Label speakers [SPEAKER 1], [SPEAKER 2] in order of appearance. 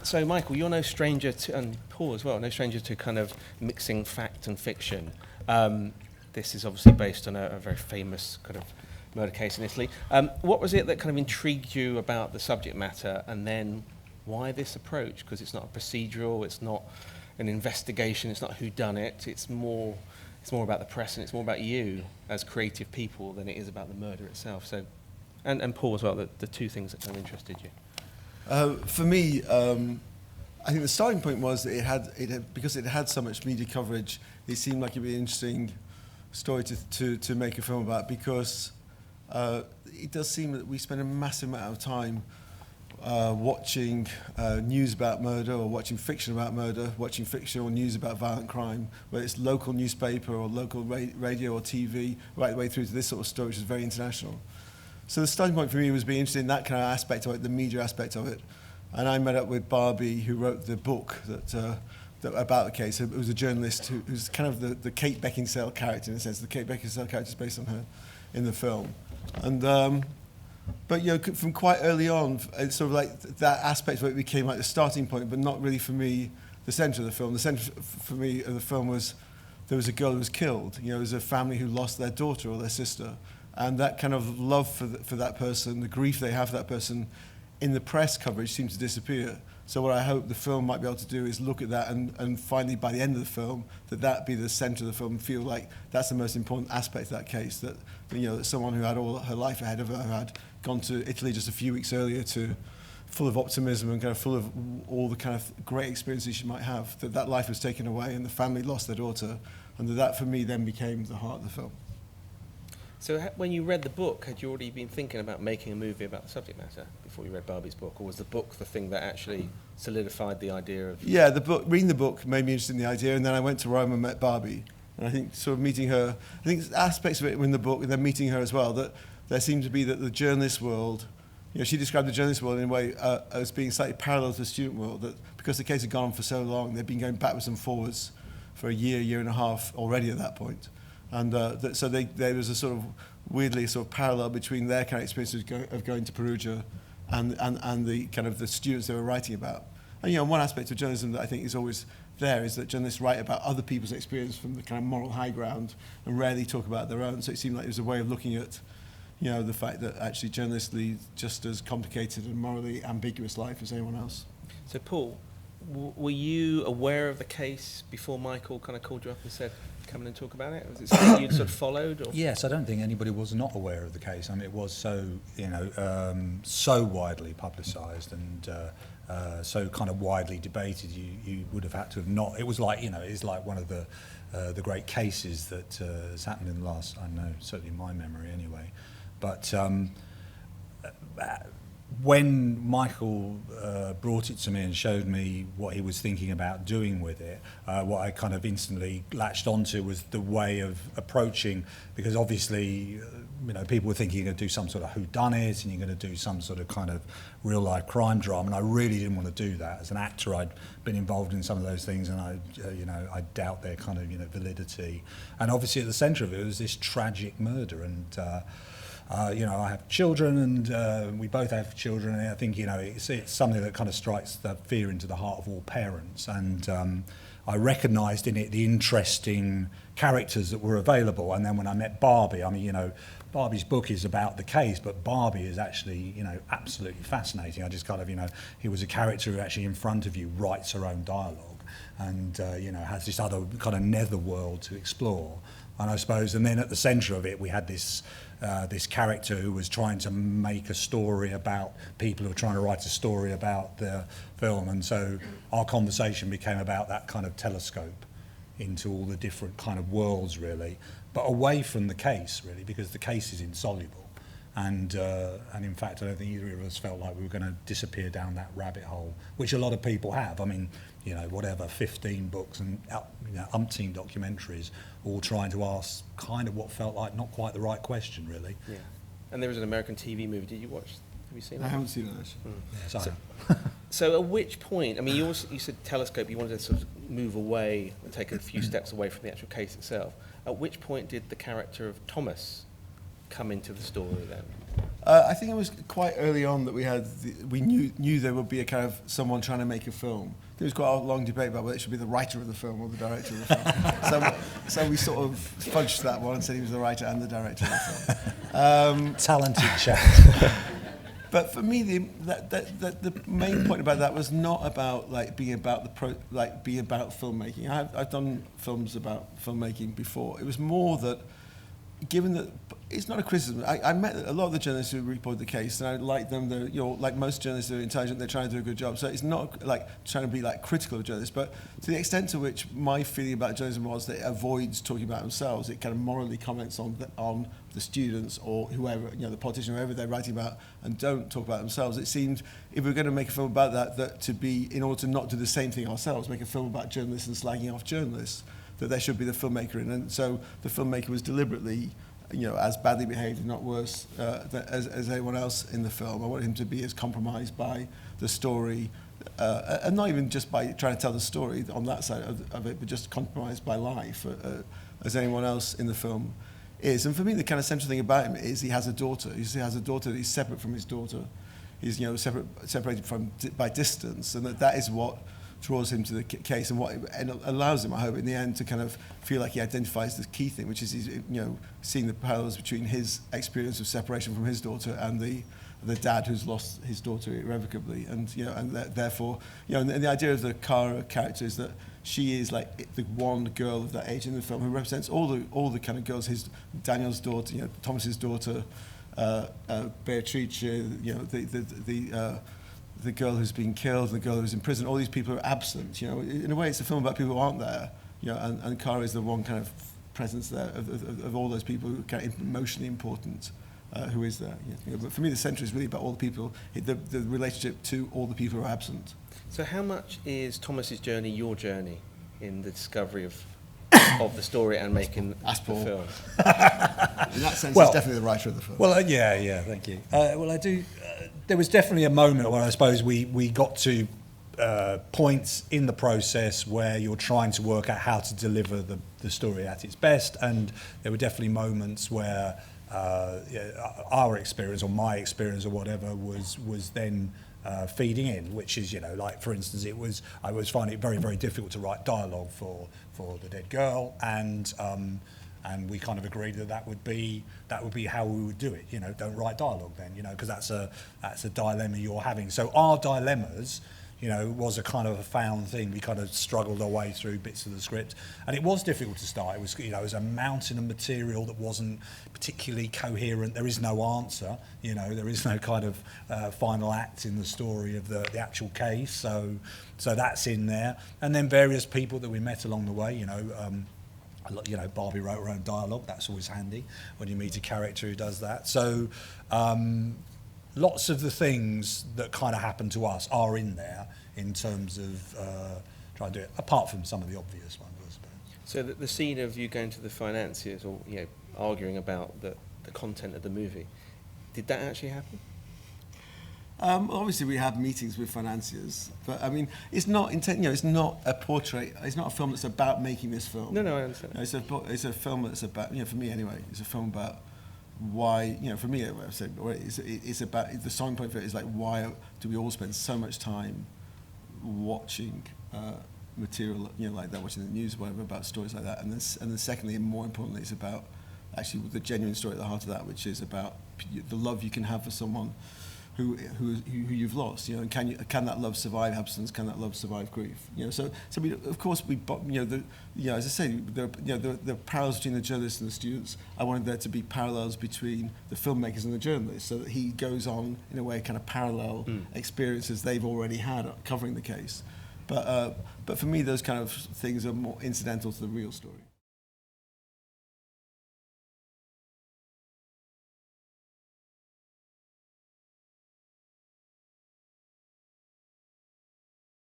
[SPEAKER 1] So, Michael, you're no stranger to, and Paul as well, no stranger to kind of mixing fact and fiction. This is obviously based on a very famous kind of murder case in Italy. What was it that kind of intrigued you about the subject matter, and then why this approach? Because it's not a procedural, it's not an investigation, it's not whodunit, it's more about the press and it's more about you as creative people than it is about the murder itself. So, and Paul as well, the two things that kind of interested you.
[SPEAKER 2] For me, I think the starting point was that it had because it had so much media coverage, it seemed like it'd be an interesting story to make a film about, because it does seem that we spend a massive amount of time watching news about murder, or watching fiction about murder, watching fictional news about violent crime, whether it's local newspaper or local radio or TV, right the way through to this sort of story, which is very international. So the starting point for me was being interested in that kind of aspect of it, the media aspect of it. And I met up with Barbie, who wrote the book that about the case. It was a journalist who's kind of the Kate Beckinsale character, in a sense. The Kate Beckinsale character is based on her in the film. And but from quite early on, it's sort of like that aspect of it became like the starting point, but not really for me the centre of the film. The centre for me of the film was there was a girl who was killed. There was a family who lost their daughter or their sister, and that kind of love for that person, the grief they have for that person, in the press coverage seems to disappear. So what I hope the film might be able to do is look at that and finally by the end of the film that be the centre of the film, and feel like that's the most important aspect of that case, that someone who had all her life ahead of her, who had gone to Italy just a few weeks earlier, to full of optimism and kind of full of all the kind of great experiences she might have, that life was taken away and the family lost their daughter, and that for me then became the heart of the film.
[SPEAKER 1] So when you read the book, had you already been thinking about making a movie about the subject matter before you read Barbie's book, or was the book the thing that actually solidified the idea of...
[SPEAKER 2] Yeah, reading the book made me interested in the idea, and then I went to Rome and met Barbie. And I think sort of meeting her, I think aspects of it in the book, and then meeting her as well, that there seemed to be that the journalist world, she described the journalist world in a way as being slightly parallel to the student world, that because the case had gone on for so long, they'd been going backwards and forwards for a year and a half already at that point. And so there was a sort of weirdly sort of parallel between their kind of experiences of going to Perugia and the kind of the students they were writing about. And one aspect of journalism that I think is always there is that journalists write about other people's experience from the kind of moral high ground and rarely talk about their own. So it seemed like it was a way of looking at the fact that actually journalists lead just as complicated and morally ambiguous life as anyone else.
[SPEAKER 1] So Paul, were you aware of the case before Michael kind of called you up and said, come in and talk about it? Was it something you'd sort of followed? Or?
[SPEAKER 3] Yes, I don't think anybody was not aware of the case. I mean, it was so, so widely publicised and so kind of widely debated. You would have had to have not. It was like, it's like one of the great cases that has happened in the last, I don't know, certainly in my memory anyway. But when Michael brought it to me and showed me what he was thinking about doing with it, what I kind of instantly latched onto was the way of approaching, because obviously, people were thinking you're going to do some sort of whodunit and you're going to do some sort of kind of real life crime drama, and I really didn't want to do that. As an actor, I'd been involved in some of those things, and I doubt their kind of validity. And obviously, at the centre of it was this tragic murder, and I have children, and we both have children, and I think, it's something that kind of strikes that fear into the heart of all parents. And I recognised in it the interesting characters that were available. And then when I met Barbie, Barbie's book is about the case, but Barbie is actually, absolutely fascinating. I just kind of, he was a character who actually in front of you writes her own dialogue and, has this other kind of netherworld to explore. And I suppose, and then at the centre of it, we had this character who was trying to make a story about people who were trying to write a story about the film. And so our conversation became about that kind of telescope into all the different kind of worlds, really, but away from the case, really, because the case is insoluble. And in fact, I don't think either of us felt like we were going to disappear down that rabbit hole, which a lot of people have. I mean, 15 books and umpteen documentaries, all trying to ask kind of what felt like not quite the right question, really.
[SPEAKER 1] Yeah. And there was an American TV movie. Did you watch? Have you seen that?
[SPEAKER 2] I haven't seen it, actually.
[SPEAKER 3] Yeah,
[SPEAKER 1] so at which point, you said telescope, you wanted to sort of move away and take a few steps away from the actual case itself. At which point did the character of Thomas come into the story then?
[SPEAKER 2] I think it was quite early on that we knew there would be a kind of someone trying to make a film. There was quite a long debate about whether it should be the writer of the film or the director of the film. so we sort of fudged that one and said he was the writer and the director of the film.
[SPEAKER 3] Talented chap.
[SPEAKER 2] But for me, the main point about that was not about being about filmmaking. I've done films about filmmaking before. It was more that, given that it's not a criticism. I met a lot of the journalists who reported the case, and I like them. They're, like most journalists, they're intelligent. They're trying to do a good job. So it's not like trying to be critical of journalists, but to the extent to which my feeling about journalism was that it avoids talking about themselves. It kind of morally comments on the students or whoever, the politician, whoever they're writing about, and don't talk about themselves. It seemed, if we're going to make a film about that to be, in order to not do the same thing ourselves, make a film about journalists and slagging off journalists, that there should be the filmmaker in. And so the filmmaker was deliberately, as badly behaved, if not worse, as anyone else in the film. I wanted him to be as compromised by the story, and not even just by trying to tell the story on that side of it, but just compromised by life, as anyone else in the film is. And for me, the kind of central thing about him is he has a daughter. He has a daughter that he's separate from his daughter. He's separated by distance, and that is what draws him to the case, and allows him, I hope, in the end, to kind of feel like he identifies the key thing, which is seeing the parallels between his experience of separation from his daughter and the dad who's lost his daughter irrevocably, and therefore, and the idea of the Cara character is that she is like the one girl of that age in the film who represents all the kind of girls. Daniel's daughter, Thomas's daughter, Beatrice, the girl who's been killed, the girl who's in prison. All these people are absent. In a way, it's a film about people who aren't there. And Cara is the one kind of presence there of all those people who are kind of emotionally important. Who is there? But for me, the centre is really about all the people, the relationship to all the people who are absent.
[SPEAKER 1] So how much is Thomas's journey your journey in the discovery of the story and making the film?
[SPEAKER 2] In that sense, he's definitely the writer of the film.
[SPEAKER 3] Well, yeah, thank you. Well, I do. There was definitely a moment where I suppose we got to points in the process where you're trying to work out how to deliver the story at its best, and there were definitely moments where our experience or my experience or whatever was then feeding in, which is, for instance, I was finding it very, very difficult to write dialogue for The Dead Girl, and we kind of agreed that would be how we would do it. Don't write dialogue then, because that's a dilemma you're having. So our dilemmas, was a kind of a found thing. We kind of struggled our way through bits of the script, and it was difficult to start. It was, it was a mountain of material that wasn't particularly coherent. There is no answer, there is no kind of final act in the story of the actual case. So that's in there, and then various people that we met along the way. Barbie wrote her own dialogue. That's always handy when you meet a character who does that. So. Lots of the things that kind of happen to us are in there in terms of trying to do it, apart from some of the obvious ones, I suppose.
[SPEAKER 1] So the scene of you going to the financiers or arguing about the content of the movie, did that actually happen?
[SPEAKER 2] Obviously, we have meetings with financiers, but I mean, it's not it's not a portrait. It's not a film that's about making this film.
[SPEAKER 1] No, I understand.
[SPEAKER 2] It's a film that's about, for me anyway, it's a film about why, for me, I've said it's about, the starting point for it is why do we all spend so much time watching material, like that, watching the news, whatever, about stories like that, and then secondly, and more importantly, it's about actually the genuine story at the heart of that, which is about the love you can have for someone who you've lost, and can that love survive absence? Can that love survive grief? So of course as I say, there are parallels between the journalists and the students. I wanted there to be parallels between the filmmakers and the journalists, so that he goes on in a way kind of parallel experiences they've already had covering the case. But for me, those kind of things are more incidental to the real story.